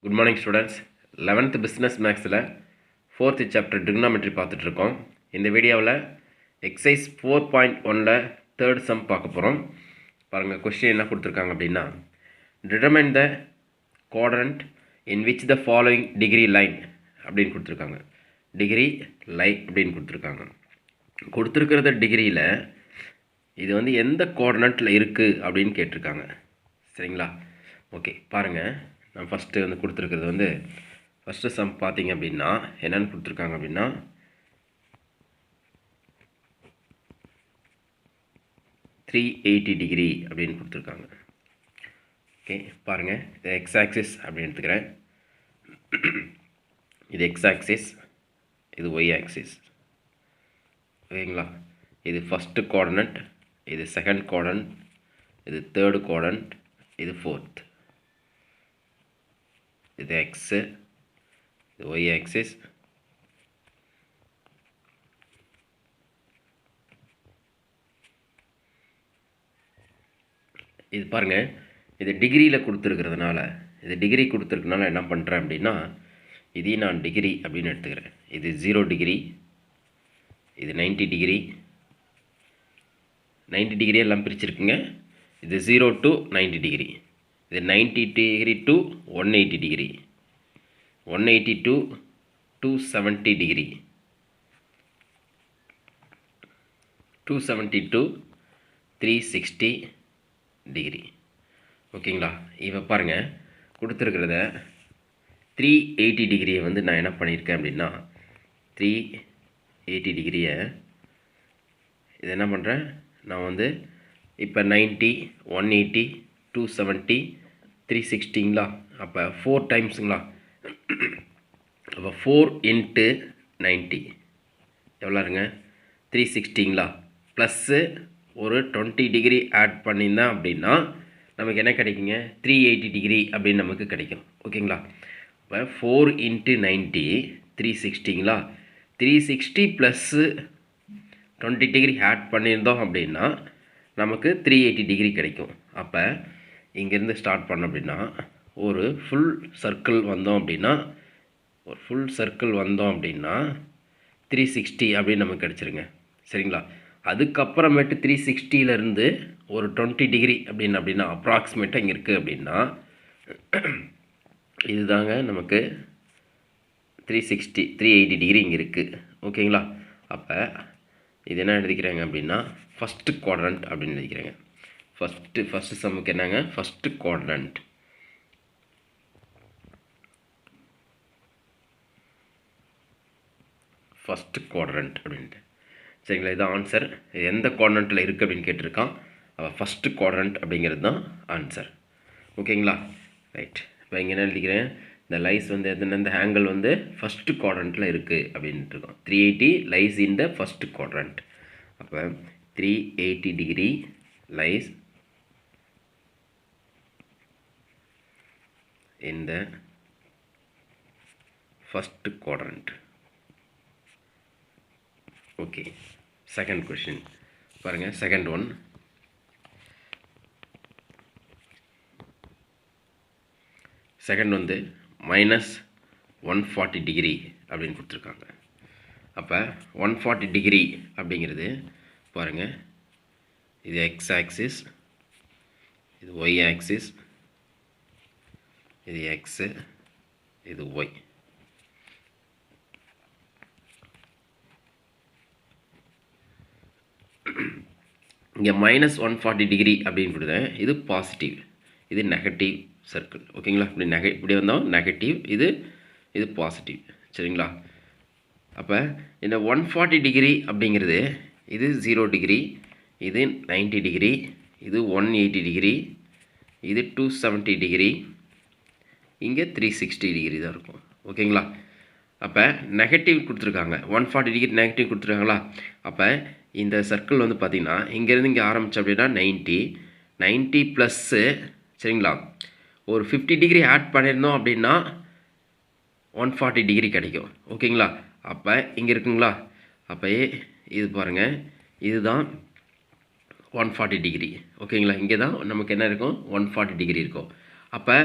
Good morning students. 11th business மேக்ஸில் 4th chapter trigonometry பார்த்துட்ருக்கோம். இந்த வீடியோவில் எக்ஸசைஸ் 4.1ல் தேர்ட் சம் பார்க்க போகிறோம். பாருங்கள், கொஸ்டின் என்ன கொடுத்துருக்காங்க அப்படின்னா, determine the quadrant in which the following degree line அப்படின்னு கொடுத்துருக்காங்க. டிகிரி லைன் அப்படின்னு கொடுத்துருக்காங்க. கொடுத்துருக்கிறத டிகிரியில் இது வந்து எந்த குவாட்ரண்ட்டில் இருக்குது அப்படின்னு கேட்டிருக்காங்க. சரிங்களா? ஓகே, பாருங்கள். நான் ஃபஸ்ட்டு வந்து கொடுத்துருக்கிறது வந்து ஃபஸ்ட்டு சம் பார்த்தீங்க அப்படின்னா என்னென்னு கொடுத்துருக்காங்க அப்படின்னா, $380 அப்படின்னு கொடுத்துருக்காங்க. ஓகே, பாருங்கள். இது எக்ஸ் ஆக்சிஸ் அப்படின்னு எடுத்துக்கிறேன். இது எக்ஸ் ஆக்சிஸ், இது ஒய் ஆக்சிஸ். ஓகேங்களா? இது ஃபஸ்ட்டு குவாட்ரண்ட், இது செகண்ட் குவாட்ரண்ட், இது தேர்டு குவாட்ரண்ட், இது ஃபோர்த். இது எக்ஸு, இது ஒய் ஆக்சிஸ், இது பாருங்கள். இது டிகிரியில் கொடுத்துருக்கிறதுனால, இது டிகிரி கொடுத்துருக்கனால என்ன பண்ணுறேன் அப்படின்னா, இதையும் நான் டிகிரி அப்படின்னு எடுத்துக்கிறேன். இது 0 டிகிரி, இது 90 டிகிரி. 90 டிகிரி எல்லாம் பிரிச்சுருக்குங்க. இது 0 to 90 டிகிரி. இது 90 degree to 180 degree, 180 to 270 degree, 270 to 360 degree. ஓகேங்களா? இப்போ பாருங்கள், கொடுத்துருக்கிறத 380 டிகிரியை வந்து நான் என்ன பண்ணியிருக்கேன் அப்படின்னா, 380 டிகிரியை இது என்ன பண்ணுறேன் நான் வந்து இப்போ 90, 180, 270, 360ங்களா? அப்போ 4 டைம்ஸுங்களா? அப்போ 4 into 90 எவ்வளோ இருங்க? 360ங்களா? ப்ளஸ்ஸு ஒரு 20 டிகிரி ஆட் பண்ணியிருந்தேன் அப்படின்னா நமக்கு என்ன கிடைக்குங்க? 380 டிகிரி அப்படின்னு நமக்கு கிடைக்கும். ஓகேங்களா? இப்போ 4 into 90 360ங்களா? 360 ப்ளஸ்ஸு 20 டிகிரி ஆட் பண்ணியிருந்தோம் அப்படின்னா நமக்கு 380 டிகிரி கிடைக்கும். அப்போ இங்கேருந்து ஸ்டார்ட் பண்ணோம் அப்படின்னா ஒரு ஃபுல் சர்க்கிள் வந்தோம் அப்படின்னா 360 அப்படின்னு நமக்கு கிடச்சிருங்க. சரிங்களா? அதுக்கப்புறமேட்டு 360லேருந்து ஒரு 20 டிகிரி அப்படின்னா அப்ராக்சிமேட்டாக இங்கே இருக்குது அப்படின்னா இதுதாங்க நமக்கு 380 டிகிரி இங்கே இருக்குது. ஓகேங்களா? அப்போ இது என்ன எழுதிக்கிறாங்க அப்படின்னா ஃபஸ்ட்டு குவாட்ரண்ட் அப்படின்னு எழுதிக்கிறாங்க. ஃபஸ்ட்டு சம்முக்கு என்னங்க? First quadrant. ஃபஸ்ட்டு குவாட்ரண்ட் அப்படின்ட்டு. சரிங்களா? இது ஆன்சர். எந்த குவாட்ரண்ட்டில் இருக்குது அப்படின்னு கேட்டிருக்கான். ஃபஸ்ட்டு குவாட்ரண்ட் அப்படிங்கிறது தான் ஆன்சர். ஓகேங்களா? ரைட். இப்போ இங்கே என்ன எழுதிக்கிறேன்? இந்த லைஸ் வந்து இந்த ஆங்கிள் வந்து ஃபஸ்ட்டு குவாட்ரண்ட்டில் இருக்குது அப்படின்ட்டு இருக்கோம். 380 lies in the first quadrant. அப்போ 380 degree lies in the first quadrant. Okay, second question பாருங்கள். செகண்ட் ஒன், செகண்ட் வந்து -140 டிகிரி அப்படின்னு கொடுத்துருக்காங்க. அப்போ 140 டிகிரி அப்படிங்கிறது பாருங்கள், இது எக்ஸ் ஆக்சிஸ், இது ஒய் ஆக்சிஸ், இது எக்ஸு, இது ஒய். இங்கே -140 டிகிரி அப்படின்னு கொடுத்தேன். இது பாசிட்டிவ், இது நெகட்டிவ் சர்க்கிள். ஓகேங்களா? இப்படி வந்தால் நெகட்டிவ், இது பாசிட்டிவ். சரிங்களா? அப்போ இந்த 140 டிகிரி அப்படிங்கிறது இது 0 டிகிரி, இது 90 டிகிரி, இது 180 டிகிரி, இது 270 டிகிரி, இங்கே 360 டிகிரி தான் இருக்கும். ஓகேங்களா? அப்போ நெகட்டிவ் கொடுத்துருக்காங்க, 140 டிகிரி நெகட்டிவ் கொடுத்துருக்காங்களா? அப்போ இந்த சர்க்கிள் வந்து பார்த்திங்கன்னா இங்கேருந்து இங்கே ஆரம்பித்தோம் அப்படின்னா 90 ப்ளஸ்ஸு, சரிங்களா, ஒரு 50 டிகிரி ஆட் பண்ணியிருந்தோம் அப்படின்னா 140 டிகிரி கிடைக்கும். ஓகேங்களா? அப்போ இங்கே இருக்குங்களா? அப்போ இது பாருங்கள், இதுதான் 140 டிகிரி. ஓகேங்களா? இங்கே தான் நமக்கு என்ன இருக்கும்? 140 டிகிரி இருக்கும். அப்போ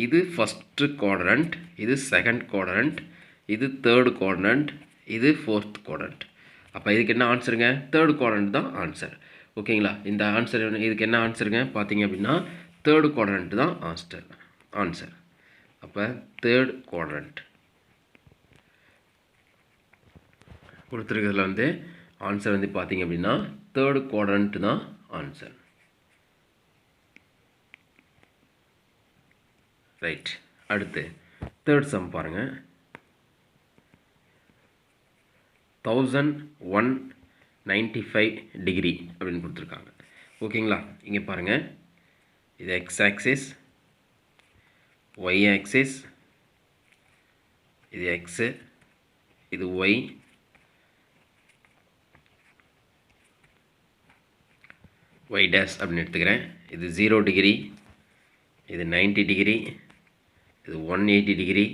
இது ஃபஸ்ட்டு குவாட்ரண்ட், இது செகண்ட் குவாட்ரண்ட், இது தேர்டு குவாட்ரண்ட், இது ஃபோர்த் குவாட்ரண்ட். அப்போ இதுக்கு என்ன ஆன்சருங்க? தேர்டு குவாட்ரண்ட் தான் ஆன்சர். ஓகேங்களா? இந்த ஆன்சர் இதுக்கு என்ன ஆன்சருங்க பார்த்தீங்க அப்படின்னா தேர்டு குவாட்ரண்ட் தான் ஆன்சர். அப்போ தேர்ட் குவாட்ரண்ட் கொடுத்துருக்கிறதுல வந்து ஆன்சர் வந்து பார்த்தீங்க அப்படின்னா தேர்டு குவாட்ரண்ட் தான் ஆன்சர். ரைட். அடுத்து தேர்ட் சம் பாருங்கள். 1195 டிகிரி அப்படின்னு கொடுத்துருக்காங்க. ஓகேங்களா? இங்கே பாருங்கள், இது எக்ஸ் ஆக்சிஸ், ஒய் ஆக்சிஸ், இது எக்ஸு, இது ஒய், ஒய் டேஷ் அப்படின்னு எடுத்துக்கிறேன். இது 0 டிகிரி, இது 90 டிகிரி, இது 180 டிகிரி,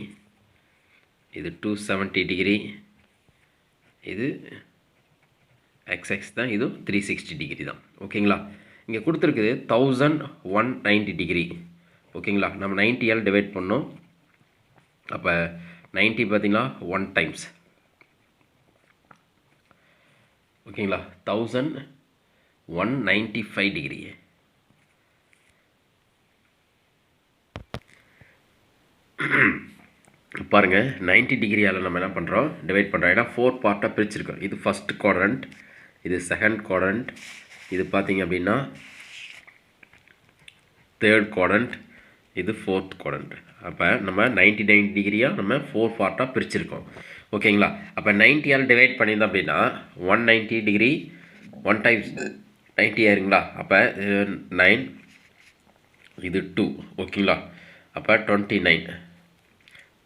இது 270 டிகிரி, இது எக்ஸ்எக்ஸ் தான், இது 360 டிகிரி தான். ஓகேங்களா? இங்கே கொடுத்துருக்குது 1190 டிகிரி. ஓகேங்களா? நம்ம 90ஆல் டிவைட் பண்ணோம். அப்போ 90 பார்த்திங்கன்னா 1 டைம்ஸ். ஓகேங்களா? 1195 டிகிரி. பாருங்கள், 90 டிகிரியால் நம்ம என்ன பண்ணுறோம், டிவைட் பண்ணுறோம். ஏன்னா 4 பார்ட்டாக பிரிச்சுருக்கோம். இது ஃபஸ்ட் குவாட்ரண்ட், இது செகண்ட் குவாட்ரண்ட், இது பார்த்திங்க அப்படின்னா தேர்ட் குவாட்ரண்ட், இது ஃபோர்த் குவாட்ரண்ட். அப்போ நம்ம 99 டிகிரியாக நம்ம 4 பார்ட்டாக பிரிச்சுருக்கோம். ஓகேங்களா? அப்போ 90ஆல் டிவைட் பண்ணியிருந்தோம் அப்படின்னா 190 டிகிரி 1 டைம்ஸ் 90 ஆயிருங்களா? அப்போ 9, இது 2. ஓகேங்களா? அப்போ 29,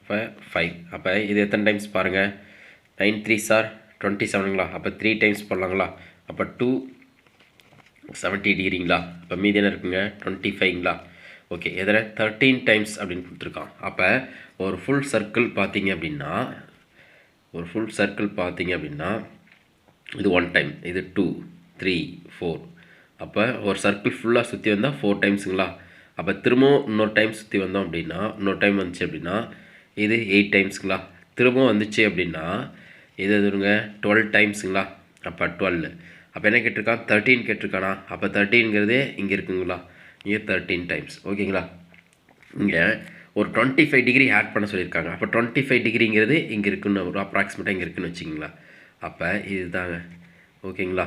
அப்போ 5. அப்போ இது எத்தனை டைம்ஸ் பாருங்கள், 9 3s are 27ங்களா? அப்போ 3 டைம்ஸ் போடலாங்களா? அப்போ 270 டிகிரிங்களா? அப்போ மீதி என்ன இருக்குங்க, 25ங்களா? ஓகே, இதில் 13 டைம்ஸ் அப்படின்னு கொடுத்துருக்கான். அப்போ ஒரு ஃபுல் சர்க்கிள் பார்த்தீங்க அப்படின்னா இது 1 டைம், இது 2 3 4. அப்போ ஒரு சர்க்கிள் ஃபுல்லாக சுற்றி வந்தால் 4 டைம்ஸுங்களா? அப்போ திரும்பவும் இன்னொரு டைம் சுற்றி வந்தோம் அப்படின்னா, இன்னொரு டைம் வந்துச்சு அப்படின்னா இது 8 டைம்ஸுங்களா? திரும்பவும் வந்துச்சு அப்படின்னா இது எதுங்க 12 டைம்ஸுங்களா? அப்போ 12. அப்போ என்ன கேட்டிருக்கான், 13 கேட்டிருக்கானா? அப்போ 13ங்கிறதே இங்கே இருக்குங்களா? இங்கே 13 டைம்ஸ். ஓகேங்களா? இங்கே ஒரு 25 டிகிரி ஆட் பண்ண சொல்லியிருக்காங்க. அப்போ 25 டிகிரிங்கிறது இங்கே இருக்குன்னு ஒரு அப்ராக்சிமேட்டாக இங்கே இருக்குன்னு வச்சிங்களா? அப்போ இதுதாங்க. ஓகேங்களா?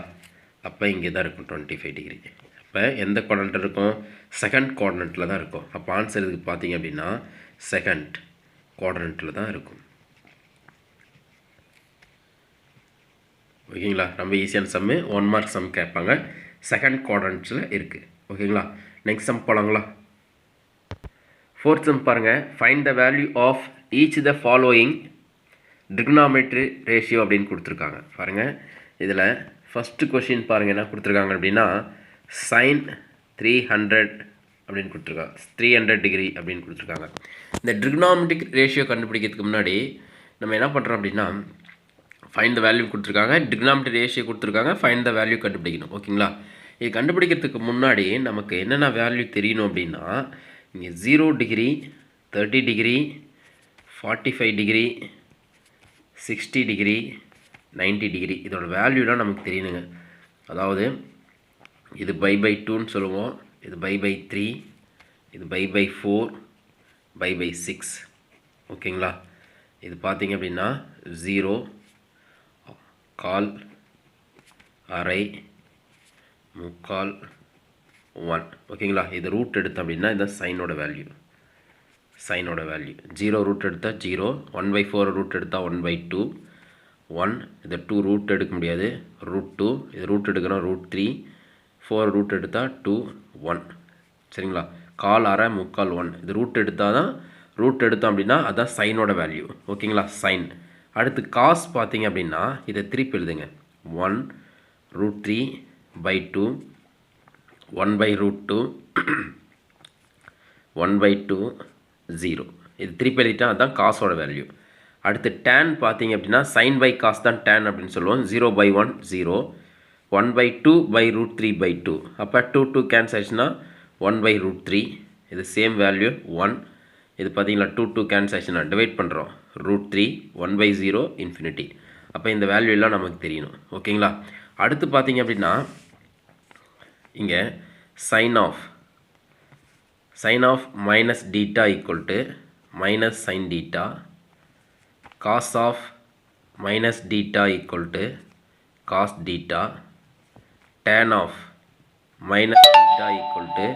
அப்போ இங்கே தான் இருக்கும் 25 டிகிரி. அப்போ எந்த குவாட்ரண்ட் இருக்கும், செகண்ட் குவாட்ரண்ட்டில் தான் இருக்கும். அப்போ ஆன்சர் இதுக்கு பார்த்தீங்க அப்படின்னா செகண்ட் குவாட்ரண்ட்டில் தான் இருக்கும். ஓகேங்களா? ரொம்ப ஈஸியான சம்மு, 1 மார்க் சம் கேட்பாங்க, செகண்ட் குவாட்ரண்ட்ஸில் இருக்குது. ஓகேங்களா? நெக்ஸ்ட் சம் போகலாங்களா? ஃபோர்த் சம் பாருங்கள். Find the value of each the following trigonometry ratio அப்படின்னு கொடுத்துருக்காங்க. பாருங்கள், இதில் ஃபஸ்ட்டு கொஷின் பாருங்கள் என்ன கொடுத்துருக்காங்க அப்படின்னா sin 300 அப்படின்னு கொடுத்துருக்காங்க, 300 டிகிரி அப்படின்னு கொடுத்துருக்காங்க. இந்த ட்ரிக்னாமெட்ரிக் ரேஷியோ கண்டுபிடிக்கிறதுக்கு முன்னாடி நம்ம என்ன பண்ணுறோம் அப்படின்னா ஃபைண்ட் த வேல்யூ கொடுத்துருக்காங்க, ட்ரிக்னாமெட்ரி ரேஷியோ கொடுத்துருக்காங்க, ஃபைண்ட் த வேல்யூ கண்டுபிடிக்கணும். ஓகேங்களா? இது கண்டுபிடிக்கிறதுக்கு முன்னாடி நமக்கு என்னென்ன வேல்யூ தெரியணும் அப்படின்னா, இங்கே 0 degree, 30 degree, 45 degree, 60 degree, 90 degree, இதோட வேல்யூலாம் நமக்கு தெரியணுங்க. அதாவது இது π/2ன்னு சொல்லுவோம், இது π/3, இது π/4, π/6. ஓகேங்களா? இது பார்த்திங்க அப்படின்னா 0, 1/4, அரை, 3/4, 1. ஓகேங்களா? இது ரூட் எடுத்தோம் அப்படின்னா இந்த சைனோட வேல்யூ 0 ரூட் எடுத்தால் 0, 1/4 ரூட் எடுத்தால் 1/2, 1. இதை 2 ரூட் எடுக்க முடியாது, √2. இது ரூட் எடுக்கணும், √3. 4 ரூட் எடுத்தால் 2, 1. சரிங்களா? 1/4, அரை, 3/4, 1. இது ரூட் எடுத்தால் தான், ரூட் எடுத்தோம் அப்படின்னா அதுதான் சைனோட வேல்யூ. ஓகேங்களா? சைன். அடுத்து காஸ் பார்த்தீங்க அப்படின்னா இதை திருப்பி எழுதுங்க, 1√3/2, 1/√2, 1/2, 0. இது திருப்பி எழுதிட்டால் அதுதான் காசோட வேல்யூ. அடுத்து டேன் பார்த்தீங்க அப்படின்னா சைன் பை காஸ் தான் டேன் அப்படின்னு சொல்லுவோம். 0/1 0, 1/2/√3/2. அப்போ 2 கேன்சல் ஆயிடுச்சுன்னா 1/√3. இது சேம் வேல்யூ 1. இது பார்த்தீங்களா 2 கேன்சலேஷன் டிவைட் பண்ணுறோம் √3 1/0 இன்ஃபினிட்டி. அப்போ இந்த வேல்யூ எல்லாம் நமக்கு தெரியணும். ஓகேங்களா. அடுத்து பார்த்தீங்க அப்படின்னா இங்கே sine of minus theta equal to minus sine theta, cos of minus theta equal to cos theta, tan of minus theta equal to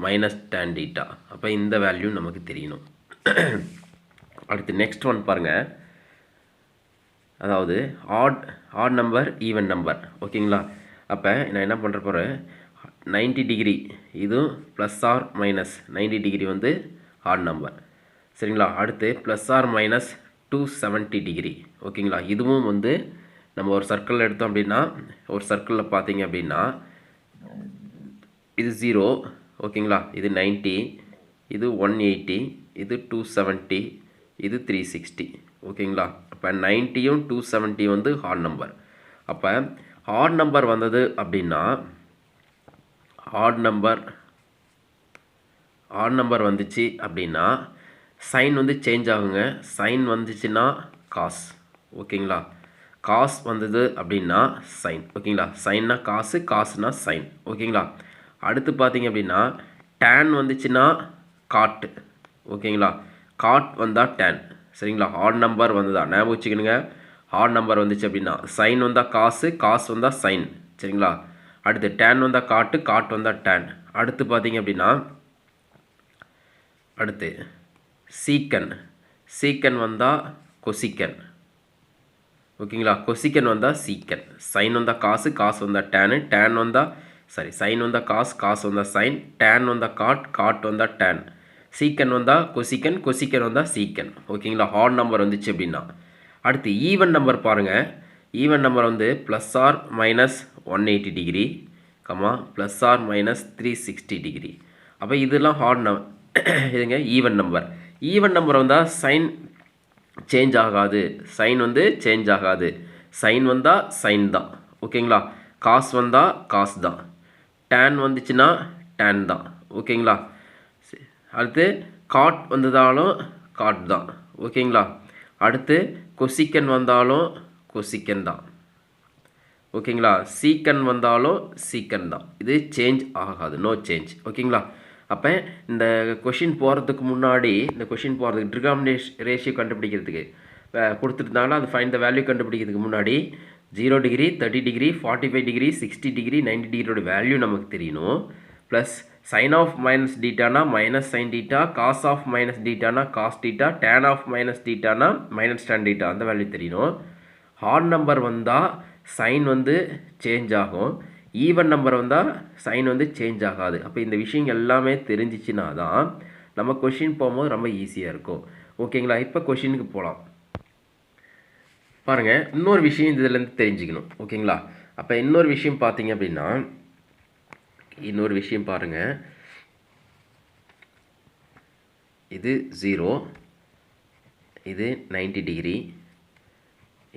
minus tan theta. அப்போ இந்த வேல்யூ நமக்கு தெரியணும். அடுத்து நெக்ஸ்ட் ஒன் பாருங்கள். அதாவது ஆட் நம்பர் ஈவன் நம்பர். ஓகேங்களா. அப்போ நான் என்ன பண்ணுற போகிறேன் 90 டிகிரி இதுவும் ப்ளஸ் ஆர் மைனஸ் 90 டிகிரி வந்து ஆட் நம்பர். சரிங்களா. அடுத்து ப்ளஸ் ஆர் மைனஸ் 270 டிகிரி. ஓகேங்களா. இதுவும் வந்து நம்ம ஒரு சர்க்கிள் எடுத்தோம் அப்படின்னா ஒரு சர்க்கிளில் பார்த்தீங்க அப்படின்னா இது 0. ஓகேங்களா. இது 90, இது 180, இது 270, இது 360. ஓகேங்களா. அப்போ 90யும் 270 வந்து ஹார்ட் நம்பர். அப்போ ஹார்ட் நம்பர் வந்தது அப்படின்னா ஆட் நம்பர் வந்துச்சு அப்படின்னா சைன் வந்து சேஞ்ச் ஆகுங்க. சைன் வந்துச்சுன்னா காஸ். ஓகேங்களா. காஸ் வந்தது அப்படின்னா சைன். ஓகேங்களா. சைன்னா காசு, காசுனா சைன். ஓகேங்களா. அடுத்து பார்த்தீங்க அப்படின்னா tan வந்துச்சுன்னா காட்டு. ஓகேங்களா. காட் வந்தால் tan. சரிங்களா. ஆட் நம்பர் வந்ததா ஞாபகம் வச்சுக்கணுங்க. ஆட் நம்பர் வந்துச்சு அப்படின்னா சைன் வந்தால் காசு, காசு வந்தால் சைன். சரிங்களா. அடுத்து tan வந்தால் காட்டு, காட் வந்தால் tan. அடுத்து பார்த்தீங்க அப்படின்னா அடுத்து சீக்கன் வந்தால் கொசிக்கன். ஓகேங்களா. கொசிக்கன் வந்தால் சீக்கன். சைன் வந்தால் காசு, காசு வந்தால் டேனு, டேன் வந்தால் சைன் வந்தால் காசு, காசு வந்தால் சைன், டேன் வந்தால் காட் வந்தால் டேன், சீக்கன் வந்தால் கொசிக்கன், கொசிக்கன் வந்தால் சீக்கன். ஓகேங்களா. ஹார்ட் நம்பர் வந்துச்சு அப்படின்னா. அடுத்து ஈவன் நம்பர் பாருங்கள். ஈவன் நம்பர் வந்து plus or minus 180 degree plus or minus 360 degree. அப்போ இதெல்லாம் இதுங்க ஈவன் நம்பர். ஈவன் நம்பர் வந்தால் சைன் சேஞ்ச் ஆகாது. சைன் வந்து சேஞ்ச் ஆகாது. சைன் வந்தால் சைன் தான். ஓகேங்களா. காசு வந்தால் காசு தான். டேன் வந்துச்சுன்னா டேன் தான். ஓகேங்களா. அடுத்து காட் வந்ததாலும் காட் தான். ஓகேங்களா. அடுத்து கொசிக்கன் வந்தாலும் கொசிக்கன் தான். ஓகேங்களா. சீக்கன் வந்தாலும் சீக்கன் தான். இது சேஞ்ச் ஆகாது, நோ சேஞ்ச். ஓகேங்களா. அப்போ இந்த கொஷின் போகிறதுக்கு முன்னாடி ட்ரிகாமினேஷன் ரேஷியோ கண்டுபிடிக்கிறதுக்கு கொடுத்துருந்தாங்கன்னா அது ஃபைண்ட் த வேல்யூ கண்டுபிடிக்கிறதுக்கு முன்னாடி 0 டிகிரி, 30 டிகிரி, 45 டிகிரி, 60 டிகிரி, 90 டிகிரியோட வேல்யூ நமக்கு தெரியணும். ப்ளஸ் சைன் ஆஃப் மைனஸ் டீட்டானா minus sine theta, cos of minus டீட்டானா cos theta, tan of minus டீட்டானா மைனஸ் டேன் டீட்டா, அந்த வேல்யூ தெரியணும். ஹார்ட் நம்பர் வந்தால் சைன் வந்து சேஞ்ச் ஆகும். ஈவன் நம்பர் வந்தால் சைன் வந்து சேஞ்ச் ஆகாது. அப்போ இந்த விஷயங்கள் எல்லாமே தெரிஞ்சிச்சுன்னா தான் நம்ம கொஷின் போகும்போது ரொம்ப ஈஸியாக இருக்கும். ஓகேங்களா. இப்போ கொஷினுக்கு போகலாம். பாருங்கள், இன்னொரு விஷயம் இதுலேருந்து தெரிஞ்சுக்கணும். ஓகேங்களா. அப்போ இன்னொரு விஷயம் பார்த்தீங்க அப்படின்னா இன்னொரு விஷயம் பாருங்கள். இது 0, இது 90 டிகிரி,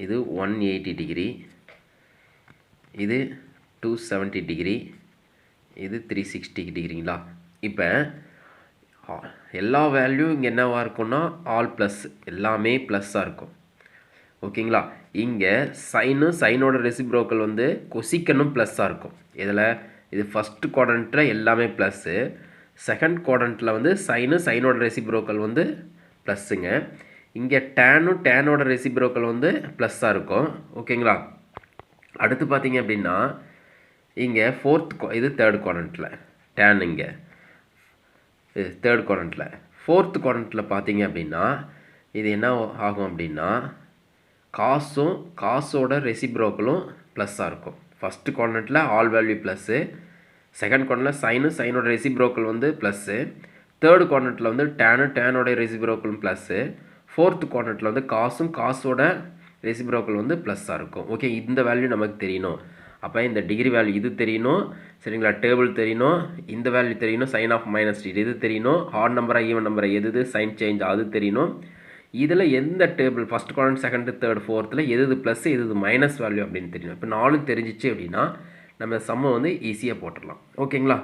இது 180 டிகிரி, இது 270 டிகிரி, இது 360 டிகிரிங்களா. இப்போ எல்லா வேல்யூ இங்கே என்னவாக இருக்கும்னா ஆல் ப்ளஸ், எல்லாமே ப்ளஸ்ஸாக இருக்கும். ஓகேங்களா. இங்கே சைனோட ரெசிப்ரோக்கல் வந்து கொசிக்கனும் ப்ளஸ்ஸாக இருக்கும். இதில் இது ஃபஸ்ட் குவாட்ரண்ட்டில் எல்லாமே ப்ளஸ்ஸு, செகண்ட் குவாட்ரண்ட்டில் வந்து சைனோட ரெசிப்ரோக்கல் வந்து ப்ளஸ்ஸுங்க. இங்கே டேனோட ரெசிப்ரோக்கல் வந்து ப்ளஸ்ஸாக இருக்கும். ஓகேங்களா. அடுத்து பார்த்தீங்க அப்படின்னா இங்கே இது தேர்ட் குவாட்ரண்ட்டில் டேன், இங்கே தேர்ட் குவாட்ரண்ட்டில். ஃபோர்த் குவாட்ரண்ட்டில் பார்த்தீங்க அப்படின்னா இது என்ன ஆகும் அப்படின்னா காசோட ரெசிப்ரோக்கலும் ப்ளஸ்ஸாக இருக்கும். ஃபஸ்ட்டு குவாட்ரண்ட்டில் ஆல் வேல்யூ ப்ளஸ்ஸு, செகண்ட் குவாட்ரண்ட்டில் சைனோட ரெசிப்ரோக்கல் வந்து ப்ளஸ்ஸு, தேர்டு குவாட்ரண்ட்டில் வந்து டேனோட ரெசிப்ரோக்கலும் ப்ளஸ்ஸு, ஃபோர்த் குவாட்ரண்ட்டில் வந்து காசோட ரெசிப்ரோக்கல் வந்து ப்ளஸ்ஸாக இருக்கும். ஓகே, இந்த வேல்யூ நமக்கு தெரியணும். அப்போ இந்த டிகிரி வேல்யூ இது தெரியணும். சரிங்களா. டேபிள் தெரியணும், இந்த வேல்யூ தெரியணும், சைன் ஆஃப் மைனஸ் டி இது தெரியணும், ஹார்ட் நம்பராக ஈவன் நம்பரை எது சைன் சேஞ்ச் அது தெரியணும். இதில் எந்த table first quadrant, second, third, ஃபோர்த்தில் எது ப்ளஸ் எது மைனஸ் வேல்யூ அப்படின்னு தெரியணும். இப்போ 4 தெரிஞ்சிச்சு அப்படின்னா நம்ம சம்மை வந்து ஈஸியாக போட்டுடலாம். ஓகேங்களா.